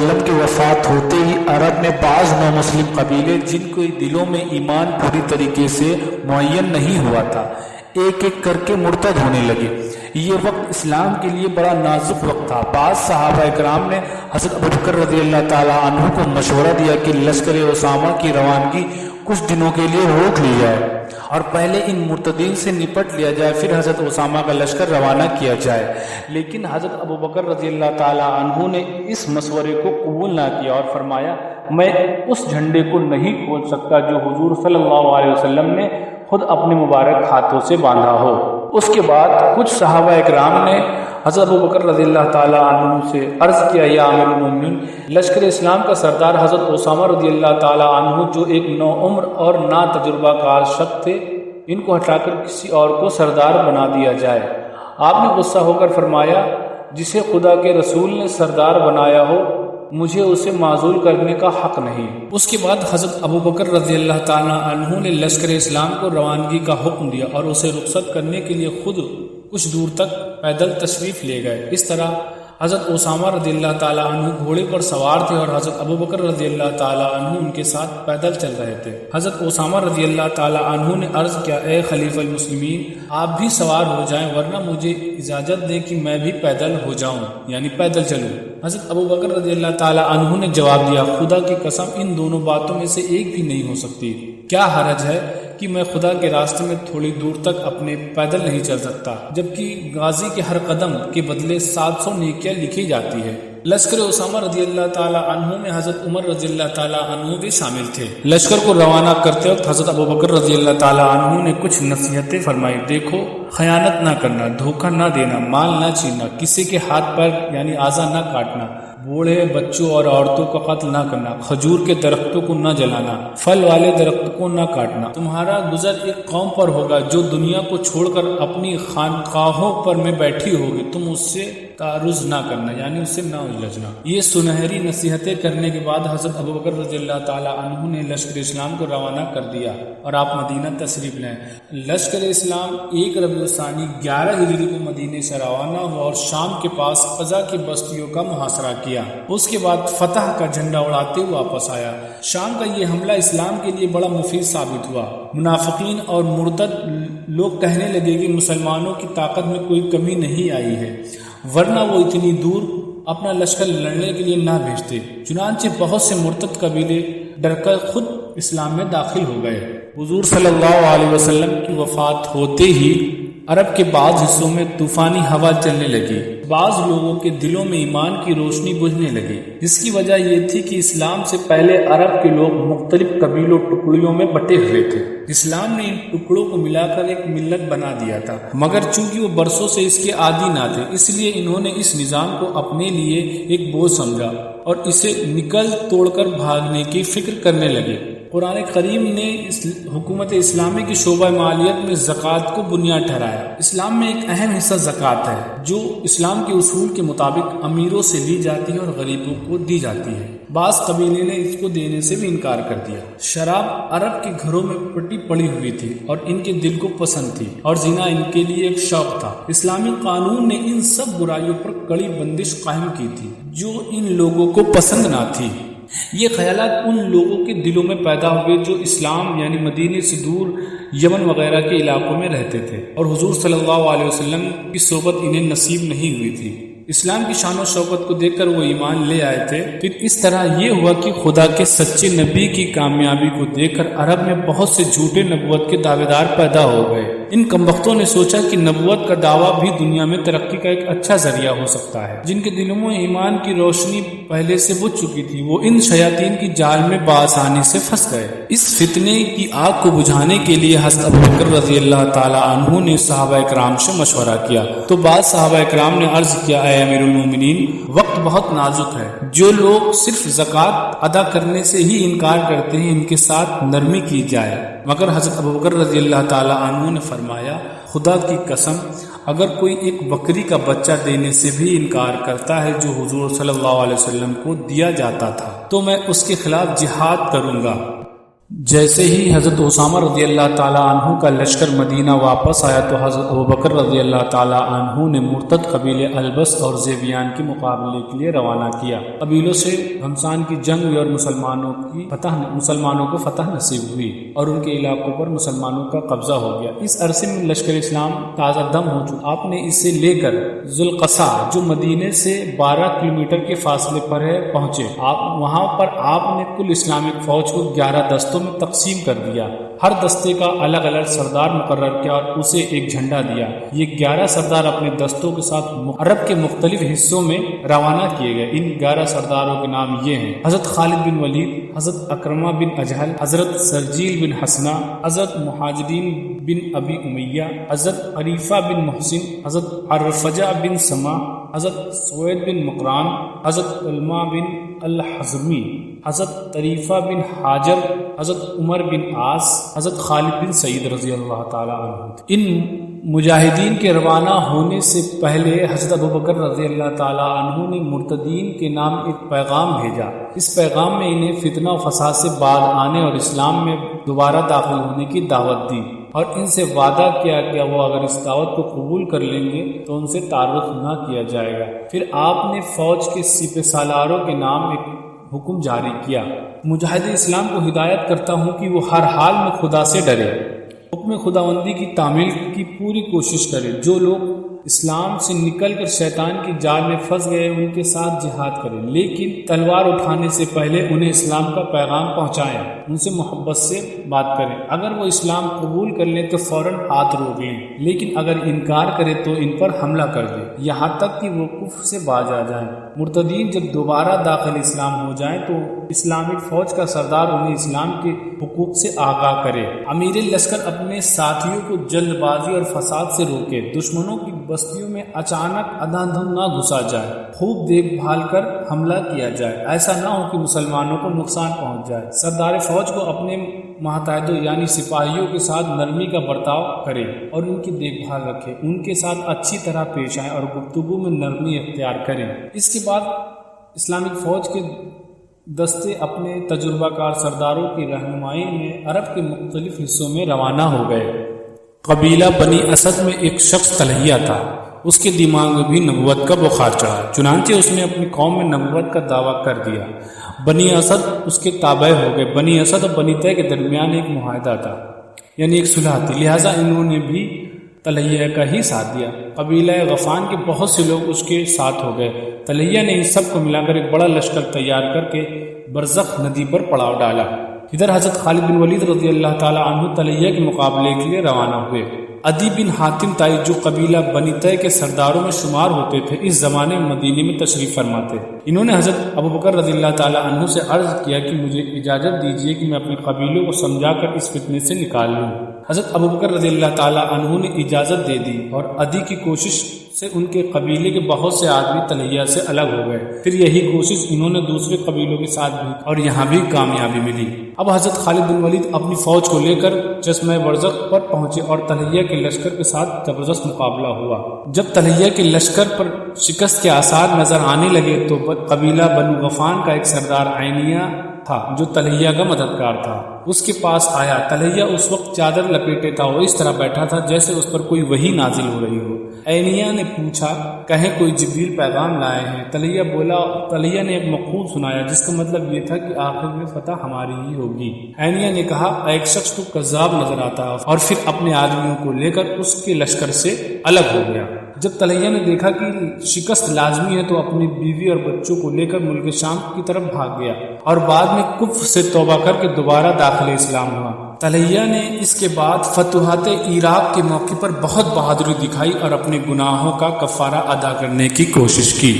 وسلم کی وفات ہوتے ہی عرب میں بعض نامسلم قبیلے جن کے دلوں میں ایمان پوری طریقے سے معین نہیں ہوا تھا ایک ایک کر کے مرتد ہونے لگے۔ یہ وقت اسلام کے لیے بڑا نازک وقت تھا۔ بعض صحابہ اکرام نے حضرت ابوبکر رضی اللہ تعالیٰ عنہ کو مشورہ دیا کہ لشکر اسامہ کی روانگی کچھ دنوں کے لیے روک لی جائے اور پہلے ان مرتدین سے نپٹ لیا جائے، پھر حضرت اسامہ کا لشکر روانہ کیا جائے۔ لیکن حضرت ابوبکر رضی اللہ تعالیٰ عنہ نے اس مشورے کو قبول نہ کیا اور فرمایا میں اس جھنڈے کو نہیں کھول سکتا جو حضور صلی اللہ علیہ وسلم نے خود اپنے مبارک ہاتھوں سے باندھا ہو۔ اس کے بعد کچھ صحابہ اکرام نے حضرت ابوبکر رضی اللہ تعالیٰ عنہ سے عرض کیا یا امیر المومنین، لشکر اسلام کا سردار حضرت اسامہ رضی اللہ تعالیٰ عنہ جو ایک نوعمر اور نا تجربہ کار شخص تھے، ان کو ہٹا کر کسی اور کو سردار بنا دیا جائے۔ آپ نے غصہ ہو کر فرمایا جسے خدا کے رسول نے سردار بنایا ہو مجھے اسے معزول کرنے کا حق نہیں۔ اس کے بعد حضرت ابوبکر رضی اللہ تعالیٰ عنہ نے لشکر اسلام کو روانگی کا حکم دیا اور اسے رخصت کرنے کے لیے خود کچھ دور تک پیدل تشریف لے گئے۔ اس طرح حضرت اسامہ رضی اللہ تعالیٰ عنہ گھوڑے پر سوار تھے اور حضرت ابوبکر رضی اللہ تعالیٰ عنہ ان کے ساتھ پیدل چل رہے تھے۔ حضرت اسامہ رضی اللہ تعالیٰ عنہ نے عرض کیا اے خلیفہ المسلمین، آپ بھی سوار ہو جائیں ورنہ مجھے اجازت دیں کہ میں بھی پیدل ہو جاؤں، یعنی پیدل چلوں۔ حضرت ابوبکر رضی اللہ تعالیٰ عنہ نے جواب دیا خدا کی قسم ان دونوں باتوں میں سے ایک بھی نہیں ہو سکتی۔ کیا حرج ہے کہ میں خدا کے راستے میں تھوڑی دور تک اپنے پیدل نہیں چل سکتا، جبکہ غازی کے ہر قدم کے بدلے 700 نیکیاں لکھی جاتی ہے۔ لشکر اسامہ رضی اللہ تعالیٰ عنہ میں حضرت عمر رضی اللہ تعالیٰ عنہ بھی شامل تھے۔ لشکر کو روانہ کرتے وقت حضرت ابوبکر رضی اللہ تعالیٰ عنہ نے کچھ نصیحتیں فرمائی۔ دیکھو، خیانت نہ کرنا، دھوکہ نہ دینا، مال نہ چھیننا، کسی کے ہاتھ پر یعنی اعضاء نہ کاٹنا، بوڑھے بچوں اور عورتوں کا قتل نہ کرنا، کھجور کے درختوں کو نہ جلانا، پھل والے درختوں کو نہ کاٹنا۔ تمہارا گزر ایک قوم پر ہوگا جو دنیا کو چھوڑ کر اپنی خانقاہوں پر میں بیٹھی ہوگی، تم اس سے تعرض نہ کرنا، یعنی اس سے نہ الجھنا۔ یہ سنہری نصیحتیں کرنے کے بعد حضرت ابوبکر رضی اللہ تعالیٰ عنہ نے لشکر اسلام کو روانہ کر دیا اور آپ مدینہ تشریف لائے۔ لشکر اسلام 1 ربیع الثانی 11 ہجری کو مدینے سے روانہ ہوا اور شام کے پاس قضا کی بستیوں کا محاصرہ کیا۔ اس کے بعد فتح کا جھنڈا اڑاتے ہوئے واپس آیا۔ شام کا یہ حملہ اسلام کے لیے بڑا مفید ثابت ہوا۔ منافقین اور مرتد لوگ کہنے لگے کہ مسلمانوں کی طاقت میں کوئی کمی نہیں آئی ہے، ورنہ وہ اتنی دور اپنا لشکر لڑنے کے لیے نہ بھیجتے۔ چنانچہ بہت سے مرتد قبیلے ڈر کر خود اسلام میں داخل ہو گئے۔ حضور صلی اللہ علیہ وسلم کی وفات ہوتے ہی عرب کے بعض حصوں میں طوفانی ہوا چلنے لگی۔ بعض لوگوں کے دلوں میں ایمان کی روشنی بجھنے لگی، جس کی وجہ یہ تھی کہ اسلام سے پہلے عرب کے لوگ مختلف قبیلوں ٹکڑیوں میں بٹے ہوئے تھے۔ اسلام نے ان ٹکڑوں کو ملا کر ایک ملت بنا دیا تھا، مگر چونکہ وہ برسوں سے اس کے عادی نہ تھے، اس لیے انہوں نے اس نظام کو اپنے لیے ایک بوجھ سمجھا اور اسے نکل توڑ کر بھاگنے کی فکر کرنے لگے۔ قرآن کریم نے حکومت اسلامی کی شعبہ مالیت میں زکوٰۃ کو بنیاد ٹھہرایا۔ اسلام میں ایک اہم حصہ زکوٰۃ ہے جو اسلام کے اصول کے مطابق امیروں سے لی جاتی ہے اور غریبوں کو دی جاتی ہے۔ بعض قبیلے نے اس کو دینے سے بھی انکار کر دیا۔ شراب عرب کے گھروں میں پٹی پڑی ہوئی تھی اور ان کے دل کو پسند تھی، اور زنا ان کے لیے ایک شوق تھا۔ اسلامی قانون نے ان سب برائیوں پر کڑی بندش قائم کی تھی جو ان لوگوں کو پسند نہ تھی۔ یہ خیالات ان لوگوں کے دلوں میں پیدا ہوئے جو اسلام یعنی مدینے سے دور یمن وغیرہ کے علاقوں میں رہتے تھے، اور حضور صلی اللہ علیہ وسلم کی صحبت انہیں نصیب نہیں ہوئی تھی۔ اسلام کی شان و شوکت کو دیکھ کر وہ ایمان لے آئے تھے۔ پھر اس طرح یہ ہوا کہ خدا کے سچے نبی کی کامیابی کو دیکھ کر عرب میں بہت سے جھوٹے نبوت کے دعوے دار پیدا ہو گئے۔ ان کمبختوں نے سوچا کہ نبوت کا دعویٰ بھی دنیا میں ترقی کا ایک اچھا ذریعہ ہو سکتا ہے۔ جن کے دلوں میں ایمان کی روشنی پہلے سے بجھ چکی تھی، وہ ان شیاطین کی جال میں بآسانی سے پھنس گئے۔ اس فتنے کی آگ کو بجھانے کے لیے حضرت ابوبکر رضی اللہ تعالی عنہ نے صحابہ اکرام سے مشورہ کیا، تو بعض صحابہ اکرام نے عرض کیا اے امیر المومنین، وقت بہت نازک ہے، جو لوگ صرف زکوٰۃ ادا کرنے سے ہی انکار کرتے ہیں ان کے ساتھ نرمی کی جائے۔ مگر حضرت ابوبکر رضی اللہ تعالی عنہ نے فرمایا خدا کی قسم، اگر کوئی ایک بکری کا بچہ دینے سے بھی انکار کرتا ہے جو حضور صلی اللہ علیہ وسلم کو دیا جاتا تھا تو میں اس کے خلاف جہاد کروں گا۔ جیسے ہی حضرت اسامہ رضی اللہ تعالیٰ عنہ کا لشکر مدینہ واپس آیا تو حضرت ابوبکر رضی اللہ تعالیٰ عنہ نے مرتد قبیلے البس اور زیبیان کے مقابلے کے لیے روانہ کیا۔ قبیلوں سے گھمسان کی جنگ ہوئی اور مسلمانوں کو فتح نصیب ہوئی اور ان کے علاقوں پر مسلمانوں کا قبضہ ہو گیا۔ اس عرصے میں لشکر اسلام تازہ دم ہو چکا۔ آپ نے اسے لے کر ذوالقصا جو مدینے سے 12 کلومیٹر کے فاصلے پر ہے پہنچے۔ وہاں پر آپ نے کل اسلامک فوج کو 11 دستوں میں تقسیم کر دیا۔ ہر دستے کا الگ الگ سردار مقرر کیا اور اسے ایک جھنڈا دیا۔ یہ 11 سردار اپنے دستوں کے ساتھ عرب کے مختلف حصوں میں روانہ کیے گئے۔ ان 11 سرداروں کے نام یہ ہیں: حضرت خالد بن ولید، حضرت اکرمہ بن اجہل، حضرت سرجیل بن حسنہ، حضرت مہاجرین بن ابی امیہ، حضرت عریفہ بن محسن، حضرت عرفجہ بن سما، حضرت سوید بن مقران، حضرت علمہ بن الحضرمی، حضرت طریفہ بن حاجر، حضرت عمر بن عاص، حضرت خالد بن سعید رضی اللہ تعالیٰ عنہ۔ ان مجاہدین کے روانہ ہونے سے پہلے حضرت ابوبکر رضی اللہ تعالیٰ عنہ نے مرتدین کے نام ایک پیغام بھیجا۔ اس پیغام میں انہیں فتنہ و فساد سے بعد آنے اور اسلام میں دوبارہ داخل ہونے کی دعوت دی اور ان سے وعدہ کیا کہ وہ اگر اس دعوت کو قبول کر لیں گے تو ان سے تعارف نہ کیا جائے گا۔ پھر آپ نے فوج کے سپہ سالاروں کے نام ایک حکم جاری کیا: مجاہد اسلام کو ہدایت کرتا ہوں کہ وہ ہر حال میں خدا سے ڈرے، حکم خداوندی کی تعمیل کی پوری کوشش کرے۔ جو لوگ اسلام سے نکل کر شیطان کی جال میں پھنس گئے ان کے ساتھ جہاد کریں، لیکن تلوار اٹھانے سے پہلے انہیں اسلام کا پیغام پہنچائیں، ان سے محبت سے بات کریں۔ اگر وہ اسلام قبول کر لیں تو فوراً ہاتھ روک لیں، لیکن اگر انکار کرے تو ان پر حملہ کر دیں یہاں تک کہ وہ کفر سے باز آ جائیں۔ مرتدین جب دوبارہ داخل اسلام ہو جائیں تو اسلامک فوج کا سردار انہیں اسلام کے حقوق سے آگاہ کرے۔ امیر لشکر اپنے ساتھیوں کو جلد بازی اور فساد سے روکے، دشمنوں کی بستیوں میں اچانک اندھا دھند نہ گھسا جائے، خوب دیکھ بھال کر حملہ کیا جائے، ایسا نہ ہو کہ مسلمانوں کو نقصان پہنچ جائے۔ سردار فوج کو اپنے ماتحتوں یعنی سپاہیوں کے ساتھ نرمی کا برتاؤ کرے اور ان کی دیکھ بھال رکھے، ان کے ساتھ اچھی طرح پیش آئیں اور گفتگو میں نرمی اختیار کریں۔ اس کے بعد اسلامک فوج کے دستے اپنے تجربہ کار سرداروں کی رہنمائی میں عرب کے مختلف حصوں میں روانہ ہو گئے۔ قبیلہ بنی اسد میں ایک شخص طلحیہ تھا، اس کے دماغ میں بھی نبوت کا بخار چڑھا، چنانچہ اس نے اپنی قوم میں نبوت کا دعویٰ کر دیا۔ بنی اسد اس کے تابع ہو گئے۔ بنی اسد اور بنی طے کے درمیان ایک معاہدہ تھا، یعنی ایک صلح تھی، لہٰذا انہوں نے بھی طلحیہ کا ہی ساتھ دیا۔ قبیلہ غفان کے بہت سے لوگ اس کے ساتھ ہو گئے۔ طلحیہ نے ان سب کو ملا کر ایک بڑا لشکر تیار کر کے برزخ ندی پر پڑاؤ ڈالا۔ ادھر حضرت خالد بن ولید رضی اللہ تعالیٰ عنہ طلحیہ کے مقابلے کے لیے روانہ ہوئے۔ عدی بن حاتم طائی جو قبیلہ بنی طے کے سرداروں میں شمار ہوتے تھے، اس زمانے میں مدینے میں تشریف فرما تھے۔ انہوں نے حضرت ابوبکر رضی اللہ تعالیٰ عنہ سے عرض کیا کہ مجھے اجازت دیجیے کہ میں اپنے قبیلوں کو سمجھا کر اس فتنے سے نکال لوں۔ حضرت ابوبکر رضی اللہ تعالیٰ عنہ نے اجازت دے دی اور عدی کی کوشش سے ان کے قبیلے کے بہت سے آدمی طلحیہ سے الگ ہو گئے۔ پھر یہی کوشش انہوں نے دوسرے قبیلوں کے ساتھ بھی اور یہاں بھی کامیابی ملی۔ اب حضرت خالد بن ولید اپنی فوج کو لے کر چشمہ برزخ پر پہنچے اور طلحیہ کے لشکر کے ساتھ زبردست مقابلہ ہوا۔ جب طلحیہ کے لشکر پر شکست کے آثار نظر آنے لگے تو قبیلہ بنو غفان کا ایک سردار عینیہ تھا جو طلحیہ کا مددگار تھا، اس کے پاس آیا۔ طلحیہ اس وقت چادر لپیٹے تھا اور اس طرح بیٹھا تھا جیسے اس پر کوئی وحی نازل ہو رہی ہو۔ عینیہ نے پوچھا، کہیں کوئی جبریل پیغام لائے ہیں؟ طلحیہ بولا۔ طلحیہ نے ایک مقول سنایا جس کا مطلب یہ تھا کہ آخر میں فتح ہماری ہی ہوگی۔ عینیہ نے کہا، ایک شخص تو کذاب نظر آتا اور پھر اپنے آدمیوں کو لے کر اس کے لشکر سے الگ ہو گیا۔ جب طلحیہ نے دیکھا کہ شکست لازمی ہے تو اپنی بیوی اور بچوں کو لے کر ملک شام کی طرف بھاگ گیا اور بعد میں کفر سے توبہ کر کے دوبارہ داخل اسلام ہوا۔ طلحیہ نے اس کے بعد فتوحات عراق کے موقع پر بہت بہادری دکھائی اور اپنے گناہوں کا کفارہ ادا کرنے کی کوشش کی۔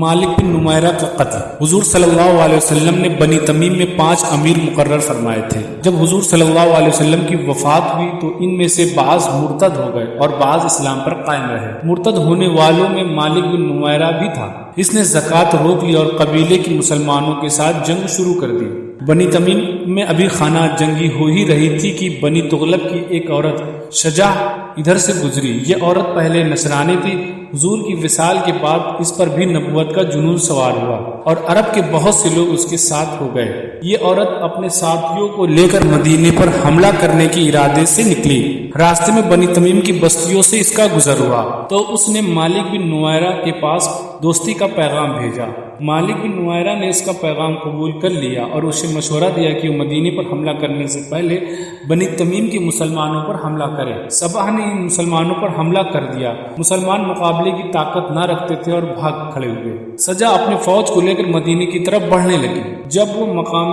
مالک بن نمیرہ کا قتل۔ حضور صلی اللہ علیہ وسلم نے بنی تمیم میں 5 امیر مقرر فرمائے تھے۔ جب حضور صلی اللہ علیہ وسلم کی وفات ہوئی تو ان میں سے بعض مرتد ہو گئے اور بعض اسلام پر قائم رہے۔ مرتد ہونے والوں میں مالک بن نمیرہ بھی تھا۔ اس نے زکوٰۃ روک لی اور قبیلے کے مسلمانوں کے ساتھ جنگ شروع کر دی۔ بنی تمیم میں ابھی خانہ جنگی ہو ہی رہی تھی کہ بنی تغلب کی ایک عورت شجاع ادھر سے گزری۔ یہ عورت پہلے نصرانی تھی، حضور کی وصال کے بعد اس پر بھی نبوت کا جنون سوار ہوا اور عرب کے بہت سے لوگ اس کے ساتھ ہو گئے۔ یہ عورت اپنے ساتھیوں کو لے کر مدینے پر حملہ کرنے کے ارادے سے نکلی۔ راستے میں بنی تمیم کی بستیوں سے اس کا گزر ہوا تو اس نے مالک بن نویرہ کے پاس دوستی کا پیغام بھیجا۔ مالک بن نویرہ نے اس کا پیغام قبول کر لیا اور اسے مشورہ دیا کہ وہ مدینے پر حملہ کرنے سے پہلے بنی تمیم کے مسلمانوں پر حملہ کرے۔ سبا نے ان مسلمانوں پر حملہ کر دیا۔ مسلمان مقابلے کی طاقت نہ رکھتے تھے اور بھاگ کھڑے ہوئے۔ سجا اپنے فوج کو لے کر مدینے کی طرف بڑھنے لگی۔ جب وہ مقام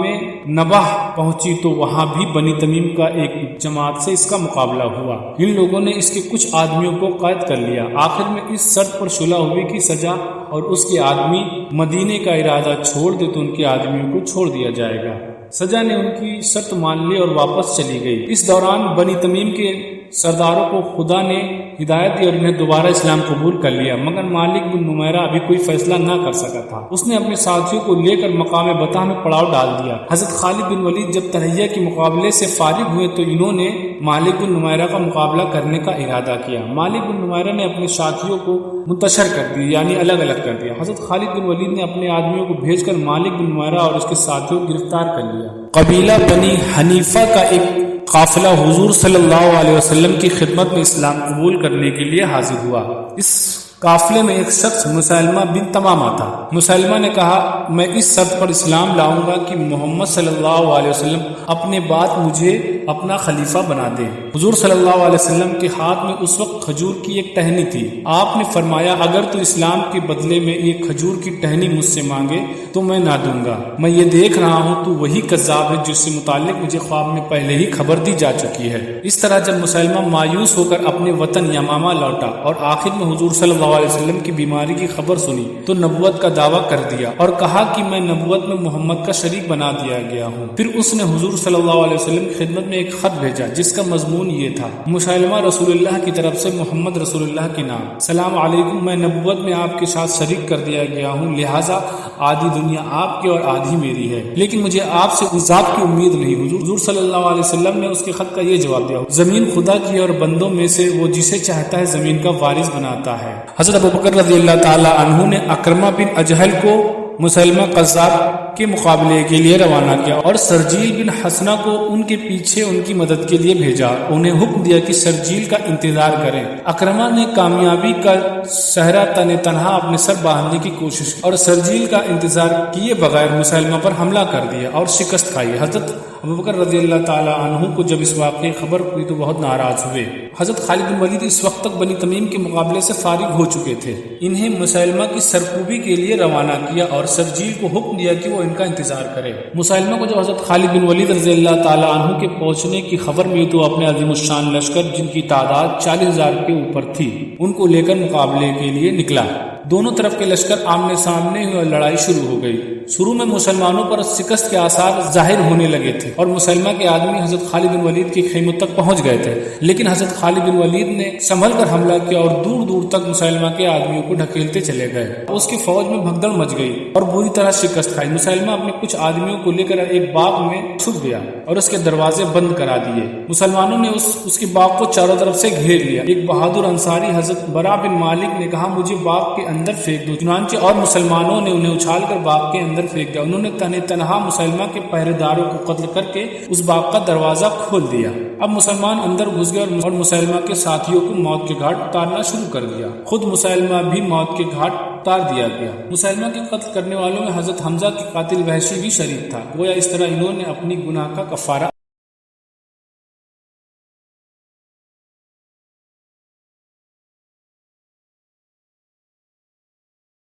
نباہ پہنچی تو وہاں بھی بنی تمیم کا ایک جماعت سے اس کا مقابلہ ہوا۔ ان لوگوں نے اس کے کچھ آدمیوں کو قید کر لیا۔ آخر میں اس شرط پر صلح ہوئی کہ سجا اور اس کے آدمی مدینے کا ارادہ چھوڑ دے تو ان کے آدمیوں کو چھوڑ دیا جائے گا۔ سجا نے ان کی شرط مان لی اور واپس چلی گئی۔ اس دوران بنی تمیم کے سرداروں کو خدا نے ہدایت دی اور انہیں دوبارہ اسلام قبول کر لیا، مگر مالک بن نمیرہ ابھی کوئی فیصلہ نہ کر سکا تھا۔ اس نے اپنے ساتھیوں کو لے کر مقام بطح میں پڑاؤ ڈال دیا۔ حضرت خالد بن ولید جب تلحیہ کے مقابلے سے فارغ ہوئے تو انہوں نے مالک بن نمیرہ کا مقابلہ کرنے کا ارادہ کیا۔ مالک بن نمیرہ نے اپنے ساتھیوں کو منتشر کر دی، یعنی الگ الگ کر دیا۔ حضرت خالد بن ولید نے اپنے آدمیوں کو بھیج کر مالک بن نمیرہ اور اس کے ساتھیوں کو گرفتار کر لیا۔ قبیلہ بنی حنیفہ کا ایک قافلہ حضور صلی اللہ علیہ وسلم کی خدمت میں اسلام قبول کرنے کے لیے حاضر ہوا۔ اس قافلے میں ایک شخص مسلمہ بن تمامہ تھا۔ مسلمہ نے کہا، میں اس شرط پر اسلام لاؤں گا کہ محمد صلی اللہ علیہ وسلم اپنے بعد مجھے اپنا خلیفہ بنا دے۔ حضور صلی اللہ علیہ وسلم کے ہاتھ میں اس وقت کھجور کی ایک ٹہنی تھی۔ آپ نے فرمایا، اگر تو اسلام کے بدلے میں ایک کھجور کی ٹہنی مجھ سے مانگے تو میں نہ دوں گا۔ میں یہ دیکھ رہا ہوں تو وہی کذاب ہے جس سے متعلق مجھے خواب میں پہلے ہی خبر دی جا چکی ہے۔ اس طرح جب مسلمہ مایوس ہو کر اپنے وطن یمامہ لوٹا اور آخر میں حضور صلی اللہ علیہ وسلم کی بیماری کی خبر سنی تو نبوت کا دعویٰ کر دیا اور کہا کہ میں نبوت میں محمد کا شریک بنا دیا گیا ہوں۔ پھر اس نے حضور صلی اللہ علیہ وسلم کی خدمت میں ایک خط بھیجا جس کا مضمون یہ تھا، مسلمہ رسول اللہ کی طرف سے محمد رسول اللہ کے نام، سلام علیکم، میں نبوت میں آپ کے ساتھ شریک کر دیا گیا ہوں، لہٰذا آدھی دنیا آپ کی اور آدھی میری ہے، لیکن مجھے آپ سے عذاب کی امید نہیں۔ حضور صلی اللہ علیہ وسلم نے اس کے خط کا یہ جواب دیا، زمین خدا کی اور بندوں میں سے وہ جسے چاہتا ہے زمین کا وارث بناتا ہے۔ حضرت ابوبکر رضی اللہ تعالی عنہ نے اکرمہ بن اجہل کو مسلمہ قذاب کے مقابلے کے لیے روانہ کیا اور سرجیل بن حسنہ کو ان کے پیچھے ان کی مدد کے لیے بھیجا۔ انہیں حکم دیا کہ سرجیل کا انتظار کریں۔ اکرمہ نے کامیابی کا صحرا تن تنہا اپنے سر باندھنے کی کوشش کی اور سرجیل کا انتظار کیے بغیر مسلمہ پر حملہ کر دیا اور شکست کھائی۔ حضرت ابوبکر رضی اللہ تعالی عنہ کو جب اس واقعے کی خبر ہوئی تو بہت ناراض ہوئے۔ حضرت خالد بن ولید اس وقت تک بنی تمیم کے مقابلے سے فارغ ہو چکے تھے۔ انہیں مسلمہ کی سرکوبی کے لیے روانہ کیا اور سرجیل کو حکم دیا کہ وہ ان کا انتظار کرے۔ مسلمہ کو جب حضرت خالد بن ولید رضی اللہ تعالی عنہ کے پہنچنے کی خبر ملی تو اپنے عظیم الشان لشکر، جن کی تعداد 40,000 کے اوپر تھی، ان کو لے کر مقابلے کے لیے نکلا۔ دونوں طرف کے لشکر آمنے سامنے ہوئے اور لڑائی شروع ہو گئی۔ شروع میں مسلمانوں پر شکست کے آثار ظاہر ہونے لگے تھے اور مسلمہ کے آدمی حضرت خالد بن ولید کے خیموں تک پہنچ گئے تھے، لیکن حضرت خالد بن ولید نے سنبھل کر حملہ کیا اور دور دور تک مسلمہ کے آدمیوں کو ڈھکیلتے چلے گئے۔ اس کی فوج میں بھگدڑ مچ گئی اور بری طرح شکست کھائی۔ مسلمہ اپنے کچھ آدمیوں کو لے کر ایک باغ میں چھپ گیا اور اس کے دروازے بند کرا دیے۔ مسلمانوں نے اس کے باغ کو چاروں طرف سے گھیر لیا۔ ایک بہادر انصاری حضرت برا بن مالک نے کہا، مجھے باغ کے اندر پھینک دو، چنانچہ اور مسلمانوں نے انہیں اچھال کر باغ کے اندر پھینک دیا۔ انہوں نے تنہا مسلمہ کے پہرے داروں کو قتل کر کے اس باغ کا دروازہ کھول دیا۔ اب مسلمان اندر گھس گئے اور مسلمہ کے ساتھیوں کو موت کے گھاٹ اتارنا شروع کر دیا۔ خود مسلمہ بھی موت کے گھاٹ اتار دیا گیا۔ مسلمہ کے قتل کرنے والوں میں حضرت حمزہ کے قاتل وحشی بھی شریک تھا۔ گویا اس طرح انہوں نے اپنی گناہ کا کفارہ